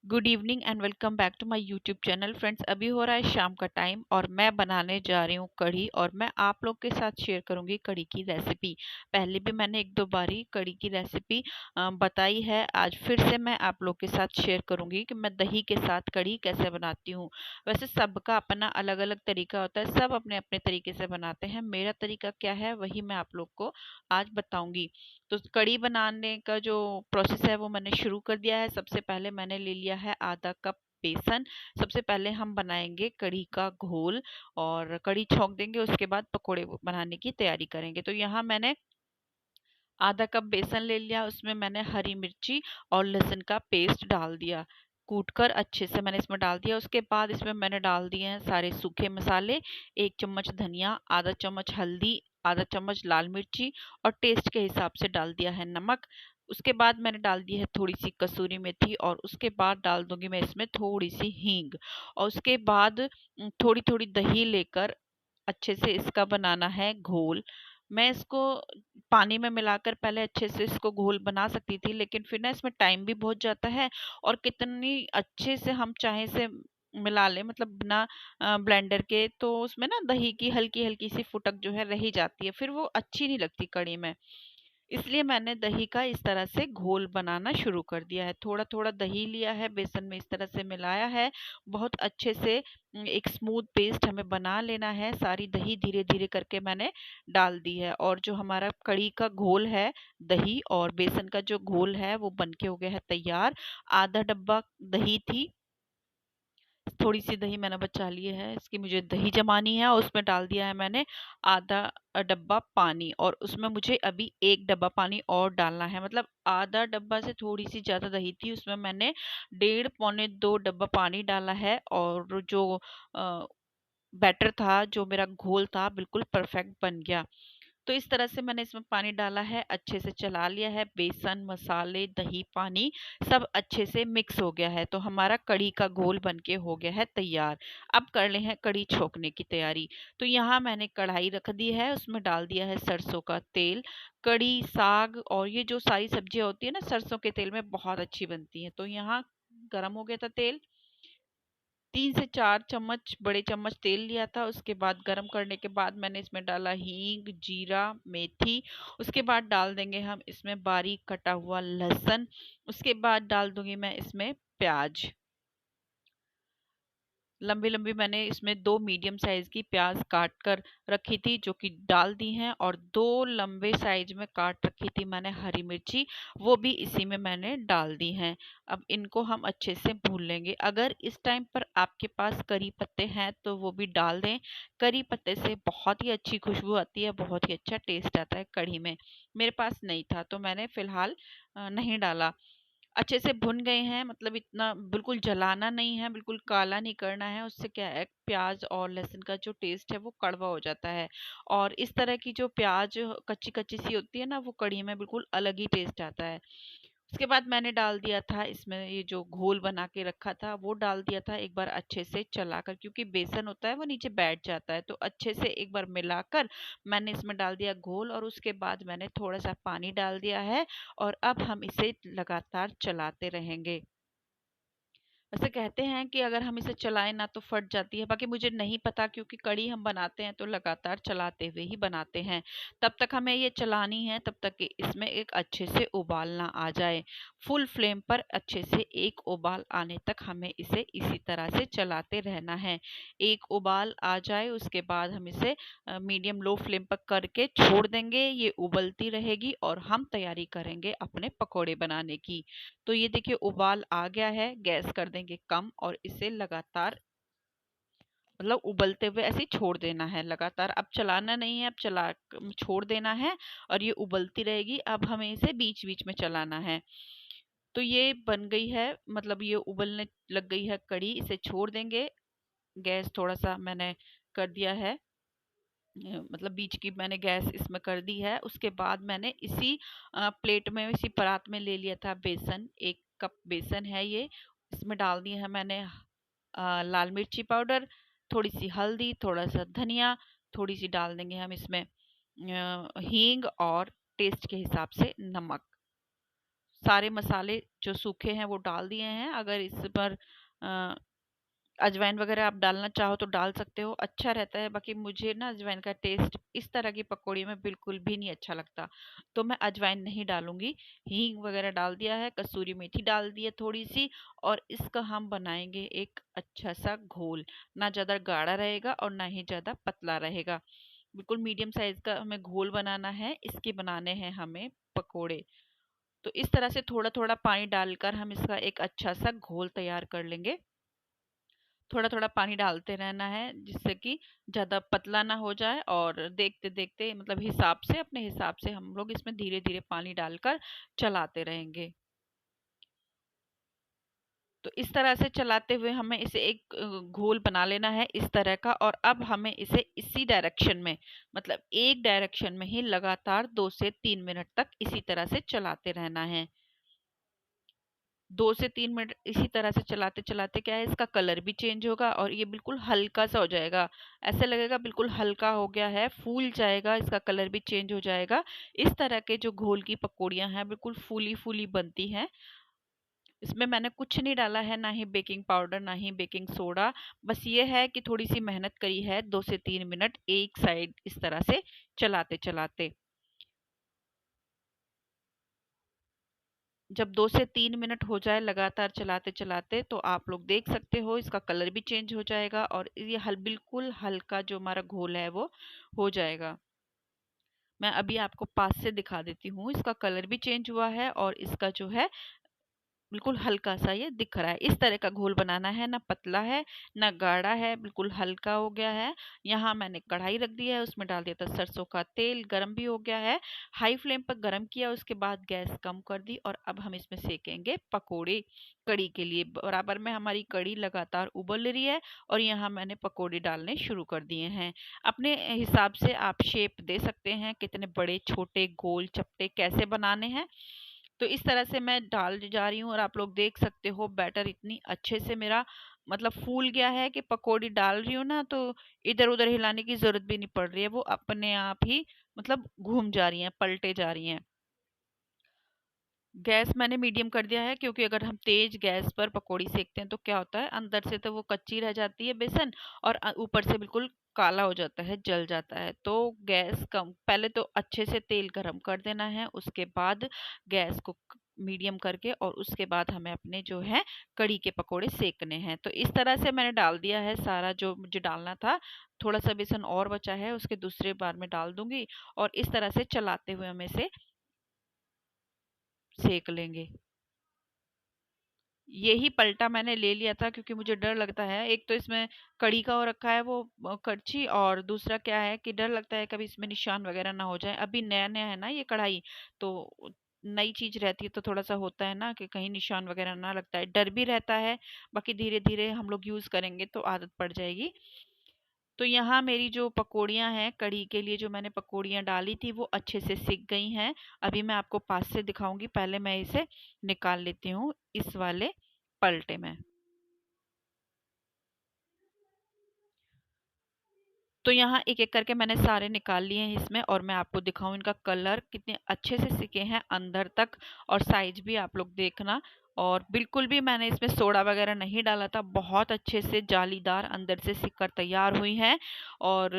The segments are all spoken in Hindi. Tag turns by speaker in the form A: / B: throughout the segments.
A: Good evening and welcome back to my YouTube channel. Friends, अभी हो रहा है शाम का टाइम और मैं बनाने जा रही हूँ कढ़ी और मैं आप लोग के साथ शेयर करूँगी कढ़ी की रेसिपी। पहले भी मैंने एक दो बारी कढ़ी की रेसिपी बताई है। आज फिर से मैं आप लोग के साथ शेयर करूँगी कि मैं दही के साथ कढ़ी कैसे बनाती हूँ। वैसे सबका अपना अलग अलग तरीका होता है, सब अपने अपने तरीके से बनाते हैं। मेरा तरीका क्या है वही मैं आप लोग को आज बताऊँगी। तो कढ़ी बनाने का जो प्रोसेस है वो मैंने शुरू कर दिया है। सबसे पहले मैंने ले लिया है आधा कप बेसन। सबसे पहले हम बनाएंगे कढ़ी का घोल और कढ़ी छौंक देंगे, उसके बाद पकोड़े बनाने की तैयारी करेंगे। तो यहाँ मैंने आधा कप बेसन ले लिया, उसमें मैंने हरी मिर्ची और लहसुन का पेस्ट डाल दिया, कूटकर अच्छे से मैंने इसमें डाल दिया। उसके बाद इसमें मैंने डाल दिए हैं सारे सूखे मसाले, 1 चम्मच धनिया, आधा चम्मच हल्दी, आधा चम्मच लाल मिर्ची और टेस्ट के हिसाब से डाल दिया है नमक। उसके बाद मैंने डाल दी है थोड़ी सी कसूरी मेथी और उसके बाद डाल दूंगी मैं इसमें थोड़ी सी हींग। और उसके बाद थोड़ी थोड़ी दही लेकर अच्छे से इसका बनाना है घोल। मैं इसको पानी में मिलाकर पहले अच्छे से इसको घोल बना सकती थी, लेकिन फिर ना इसमें टाइम भी बहुत जाता है और कितनी अच्छे से हम चाहे से मिला लें, मतलब बिना ब्लेंडर के, तो उसमें ना दही की हल्की हल्की सी फुटक जो है रही जाती है, फिर वो अच्छी नहीं लगती कढ़ी में। इसलिए मैंने दही का इस तरह से घोल बनाना शुरू कर दिया है। थोड़ा थोड़ा दही लिया है, बेसन में इस तरह से मिलाया है, बहुत अच्छे से एक स्मूथ पेस्ट हमें बना लेना है। सारी दही धीरे धीरे करके मैंने डाल दी है और जो हमारा कढ़ी का घोल है, दही और बेसन का जो घोल है वो बनके हो गया है तैयार। आधा डब्बा दही थी, थोड़ी सी दही मैंने बचा ली है, इसकी मुझे दही जमानी है और उसमें डाल दिया है मैंने आधा डब्बा पानी और उसमें मुझे अभी 1 डब्बा पानी और डालना है। मतलब आधा डब्बा से थोड़ी सी ज़्यादा दही थी, उसमें मैंने 1.5 पौने 2 डब्बा पानी डाला है और जो बैटर था, जो मेरा घोल था, बिल्कुल परफेक्ट बन गया। तो इस तरह से मैंने इसमें पानी डाला है, अच्छे से चला लिया है, बेसन, मसाले, दही, पानी सब अच्छे से मिक्स हो गया है। तो हमारा कढ़ी का घोल बनके हो गया है तैयार। अब कर ले हैं कढ़ी छोंकने की तैयारी। तो यहाँ मैंने कढ़ाई रख दी है, उसमें डाल दिया है सरसों का तेल। कढ़ी, साग और ये जो सारी सब्जियां होती है ना, सरसों के तेल में बहुत अच्छी बनती है। तो यहाँ गर्म हो गया था तेल, 3 से 4 चम्मच बड़े चम्मच तेल लिया था। उसके बाद गरम करने के बाद मैंने इसमें डाला हींग, जीरा, मेथी। उसके बाद डाल देंगे हम इसमें बारीक कटा हुआ लहसुन। उसके बाद डाल दूंगी मैं इसमें प्याज। लंबी लंबी मैंने इसमें 2 मीडियम साइज की प्याज काट कर रखी थी, जो कि डाल दी हैं, और 2 लंबे साइज में काट रखी थी मैंने हरी मिर्ची, वो भी इसी में मैंने डाल दी हैं। अब इनको हम अच्छे से भून लेंगे। अगर इस टाइम पर आपके पास करी पत्ते हैं तो वो भी डाल दें। करी पत्ते से बहुत ही अच्छी खुशबू आती है, बहुत ही अच्छा टेस्ट आता है कढ़ी में। मेरे पास नहीं था तो मैंने फिलहाल नहीं डाला। अच्छे से भुन गए हैं, मतलब इतना बिल्कुल जलाना नहीं है, बिल्कुल काला नहीं करना है। उससे क्या है, प्याज और लहसुन का जो टेस्ट है वो कड़वा हो जाता है और इस तरह की जो प्याज कच्ची कच्ची सी होती है ना, वो कढ़ी में बिल्कुल अलग ही टेस्ट आता है। उसके बाद मैंने डाल दिया था इसमें ये जो घोल बना के रखा था, वो डाल दिया था एक बार अच्छे से चलाकर, क्योंकि बेसन होता है वो नीचे बैठ जाता है। तो अच्छे से एक बार मिलाकर मैंने इसमें डाल दिया घोल और उसके बाद मैंने थोड़ा सा पानी डाल दिया है और अब हम इसे लगातार चलाते रहेंगे। वैसे कहते हैं कि अगर हम इसे चलाएं ना तो फट जाती है, बाकी मुझे नहीं पता, क्योंकि कढ़ी हम बनाते हैं तो लगातार चलाते हुए ही बनाते हैं। तब तक हमें ये चलानी है, तब तक कि इसमें एक अच्छे से उबाल ना आ जाए। फुल फ्लेम पर अच्छे से एक उबाल आने तक हमें इसे इसी तरह से चलाते रहना है। एक उबाल आ जाए उसके बाद हम इसे मीडियम लो फ्लेम पर करके छोड़ देंगे, ये उबलती रहेगी और हम तैयारी करेंगे अपने पकोड़े बनाने की। तो ये देखिए उबाल आ गया है, गैस कर देंगे कम और इसे लगातार, मतलब उबलते हुए ऐसे ही छोड़ देना है लगातार। अब चलाना नहीं है, अब छोड़ देना है और ये उबलती रहेगी। अब हमें इसे बीच बीच में चलाना है। तो ये बन गई है, मतलब ये उबलने लग गई है कढ़ी, इसे छोड़ देंगे। गैस थोड़ा सा मैंने कर दिया है, मतलब बीच की मैंने गैस इसमें कर दी है। उसके बाद मैंने इसी प्लेट में, इसी परात में ले लिया था बेसन, 1 कप बेसन है ये। इसमें डाल दिया है मैंने लाल मिर्ची पाउडर, थोड़ी सी हल्दी, थोड़ा सा धनिया, थोड़ी सी डाल देंगे हम इसमें हींग और टेस्ट के हिसाब से नमक। सारे मसाले जो सूखे हैं वो डाल दिए हैं। अगर इस पर अजवाइन वगैरह आप डालना चाहो तो डाल सकते हो, अच्छा रहता है। बाकी मुझे ना अजवाइन का टेस्ट इस तरह की पकौड़ी में बिल्कुल भी नहीं अच्छा लगता, तो मैं अजवाइन नहीं डालूंगी। हींग वगैरह डाल दिया है, कसूरी मेथी डाल दी है थोड़ी सी, और इसका हम बनाएंगे एक अच्छा सा घोल। ना ज़्यादा गाढ़ा रहेगा और ना ही ज़्यादा पतला रहेगा, बिल्कुल मीडियम साइज का हमें घोल बनाना है। इसके बनाने हैं हमें पकोड़े। तो इस तरह से थोड़ा थोड़ा पानी डालकर हम इसका एक अच्छा सा घोल तैयार कर लेंगे। थोड़ा थोड़ा पानी डालते रहना है जिससे कि ज़्यादा पतला ना हो जाए, और देखते देखते मतलब हिसाब से, अपने हिसाब से हम लोग इसमें धीरे धीरे पानी डालकर चलाते रहेंगे। तो इस तरह से चलाते हुए हमें इसे एक घोल बना लेना है इस तरह का। और अब हमें इसे इसी डायरेक्शन में, मतलब एक डायरेक्शन में ही लगातार 2 से 3 मिनट तक इसी तरह से चलाते रहना है। 2 से 3 मिनट इसी तरह से चलाते चलाते क्या है, इसका कलर भी चेंज होगा और ये बिल्कुल हल्का सा हो जाएगा। ऐसे लगेगा बिल्कुल हल्का हो गया है, फूल जाएगा, इसका कलर भी चेंज हो जाएगा। इस तरह के जो घोल की पकौड़ियाँ हैं बिल्कुल फूली फूली बनती हैं। इसमें मैंने कुछ नहीं डाला है, ना ही बेकिंग पाउडर ना ही बेकिंग सोडा। बस ये है कि थोड़ी सी मेहनत करी है, 2 से 3 मिनट एक साइड इस तरह से चलाते चलाते। जब 2 से 3 मिनट हो जाए लगातार चलाते चलाते, तो आप लोग देख सकते हो इसका कलर भी चेंज हो जाएगा और ये बिल्कुल हल्का जो हमारा घोल है वो हो जाएगा। मैं अभी आपको पास से दिखा देती हूँ, इसका कलर भी चेंज हुआ है और इसका जो है बिल्कुल हल्का सा ये दिख रहा है। इस तरह का घोल बनाना है, ना पतला है ना गाढ़ा है, बिल्कुल हल्का हो गया है। यहाँ मैंने कढ़ाई रख दी है, उसमें डाल दिया था सरसों का तेल, गरम भी हो गया है। हाई फ्लेम पर गरम किया, उसके बाद गैस कम कर दी और अब हम इसमें सेकेंगे पकोड़े। कड़ी के लिए बराबर में हमारी कड़ी लगातार उबल रही है और यहाँ मैंने पकोड़े डालने शुरू कर दिए हैं। अपने हिसाब से आप शेप दे सकते हैं, कितने बड़े छोटे गोल चपटे कैसे बनाने हैं। तो इस तरह से मैं डाल जा रही हूँ और आप लोग देख सकते हो बैटर इतनी अच्छे से मेरा मतलब फूल गया है कि पकौड़ी डाल रही हूँ ना तो इधर उधर हिलाने की जरूरत भी नहीं पड़ रही है, वो अपने आप ही मतलब घूम जा रही हैं, पलटे जा रही हैं। गैस मैंने मीडियम कर दिया है, क्योंकि अगर हम तेज गैस पर पकौड़ी सेकते हैं तो क्या होता है, अंदर से तो वो कच्ची रह जाती है बेसन, और ऊपर से बिल्कुल काला हो जाता है, जल जाता है। तो गैस कम, पहले तो अच्छे से तेल गरम कर देना है, उसके बाद गैस को मीडियम करके, और उसके बाद हमें अपने जो है कड़ी के पकोड़े सेकने हैं। तो इस तरह से मैंने डाल दिया है सारा जो मुझे डालना था। थोड़ा सा बेसन और बचा है, उसके दूसरे बार में डाल दूंगी और इस तरह से चलाते हुए हम इसे सेक लेंगे। यही पलटा मैंने ले लिया था क्योंकि मुझे डर लगता है, एक तो इसमें कड़ी का हो रखा है वो करछी, और दूसरा क्या है कि डर लगता है कभी इसमें निशान वगैरह ना हो जाए। अभी नया नया है ना ये कढ़ाई, तो नई चीज रहती है तो थोड़ा सा होता है ना कि कहीं निशान वगैरह ना लगता है, डर भी रहता है। बाकी धीरे धीरे हम लोग यूज करेंगे तो आदत पड़ जाएगी। तो यहाँ मेरी जो पकौड़ियाँ हैं कढ़ी के लिए, जो मैंने पकौड़ियाँ डाली थी वो अच्छे से सिक गई हैं। अभी मैं आपको पास से दिखाऊंगी, पहले मैं इसे निकाल लेती हूँ इस वाले पलटे में। तो यहाँ एक एक करके मैंने सारे निकाल लिए हैं इसमें, और मैं आपको दिखाऊं इनका कलर कितने अच्छे से सिके हैं अंदर तक, और साइज भी आप लोग देखना। और बिल्कुल भी मैंने इसमें सोडा वगैरह नहीं डाला था, बहुत अच्छे से जालीदार अंदर से सिक कर तैयार हुई हैं। और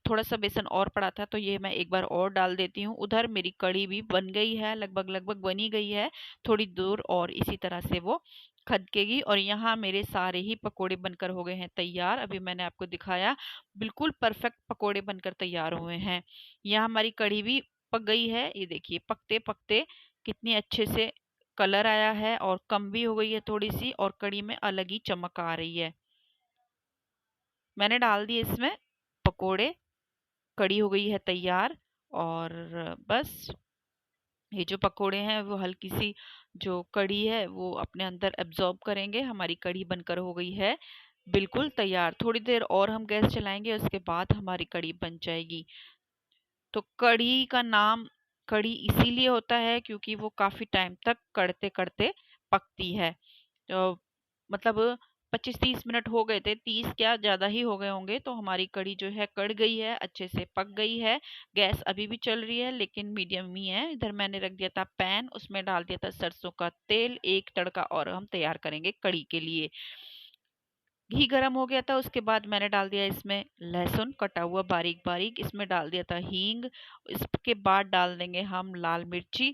A: थोड़ा सा बेसन और पड़ा था तो ये मैं एक बार और डाल देती हूँ। उधर मेरी कड़ी भी बन गई है, लगभग लगभग बनी गई है, थोड़ी दूर और इसी तरह से वो खदकेगी। और यहाँ मेरे सारे ही पकोड़े बनकर हो गए हैं तैयार, अभी मैंने आपको दिखाया, बिल्कुल परफेक्ट पकोड़े बनकर तैयार हुए हैं। यहाँ हमारी कढ़ी भी पक गई है, ये देखिए पकते पकते कितनी अच्छे से कलर आया है, और कम भी हो गई है थोड़ी सी, और कढ़ी में अलग ही चमक आ रही है। मैंने डाल दिए इसमें पकोड़े, कढ़ी हो गई है तैयार। और बस ये जो पकोड़े हैं वो हल्की सी जो कढ़ी है वो अपने अंदर एब्जॉर्ब करेंगे। हमारी कढ़ी बनकर हो गई है बिल्कुल तैयार। थोड़ी देर और हम गैस चलाएंगे, उसके बाद हमारी कढ़ी बन जाएगी। तो कढ़ी का नाम कढ़ी इसीलिए होता है क्योंकि वो काफी टाइम तक कड़ते कड़ते पकती है। तो मतलब 25-30 मिनट हो गए थे, 30 क्या ज़्यादा ही हो गए होंगे। तो हमारी कढ़ी जो है कढ़ गई है, अच्छे से पक गई है। गैस अभी भी चल रही है लेकिन मीडियम ही है। इधर मैंने रख दिया था पैन, उसमें डाल दिया था सरसों का तेल, एक तड़का और हम तैयार करेंगे कढ़ी के लिए। घी गरम हो गया था, उसके बाद मैंने डाल दिया इसमें लहसुन कटा हुआ बारीक बारीक, इसमें डाल दिया था हींग। इसके बाद डाल देंगे हम लाल मिर्ची।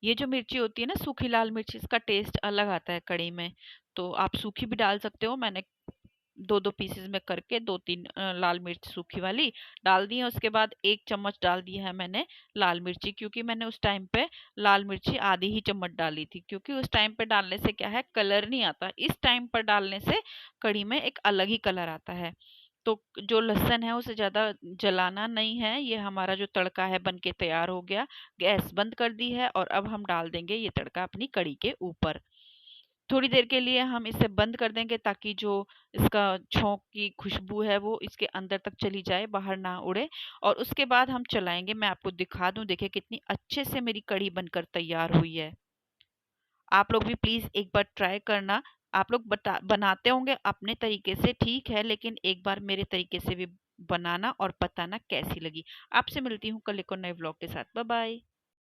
A: ये जो मिर्ची होती है ना, सूखी लाल मिर्ची, इसका टेस्ट अलग आता है कढ़ी में। तो आप सूखी भी डाल सकते हो। मैंने दो दो पीसेस में करके दो तीन लाल मिर्च सूखी वाली डाल दी है। उसके बाद एक चम्मच डाल दिया है मैंने लाल मिर्ची, क्योंकि मैंने उस टाइम पे लाल मिर्ची आधी ही चम्मच डाली थी, क्योंकि उस टाइम पे डालने से क्या है, कलर नहीं आता। इस टाइम पर डालने से कढ़ी में एक अलग ही कलर आता है। तो जो लहसुन है उसे ज़्यादा जलाना नहीं है। ये हमारा जो तड़का है बन के तैयार हो गया। गैस बंद कर दी है और अब हम डाल देंगे ये तड़का अपनी कढ़ी के ऊपर। थोड़ी देर के लिए हम इसे बंद कर देंगे ताकि जो इसका छौंक की खुशबू है वो इसके अंदर तक चली जाए, बाहर ना उड़े। और उसके बाद हम चलाएंगे। मैं आपको दिखा दूं, देखिए कितनी अच्छे से मेरी कढ़ी बनकर तैयार हुई है। आप लोग भी प्लीज एक बार ट्राई करना। आप लोग बनाते होंगे अपने तरीके से, ठीक है, लेकिन एक बार मेरे तरीके से भी बनाना और बताना कैसी लगी। आपसे मिलती हूँ कल एक और नए व्लॉग के साथ। Bye bye.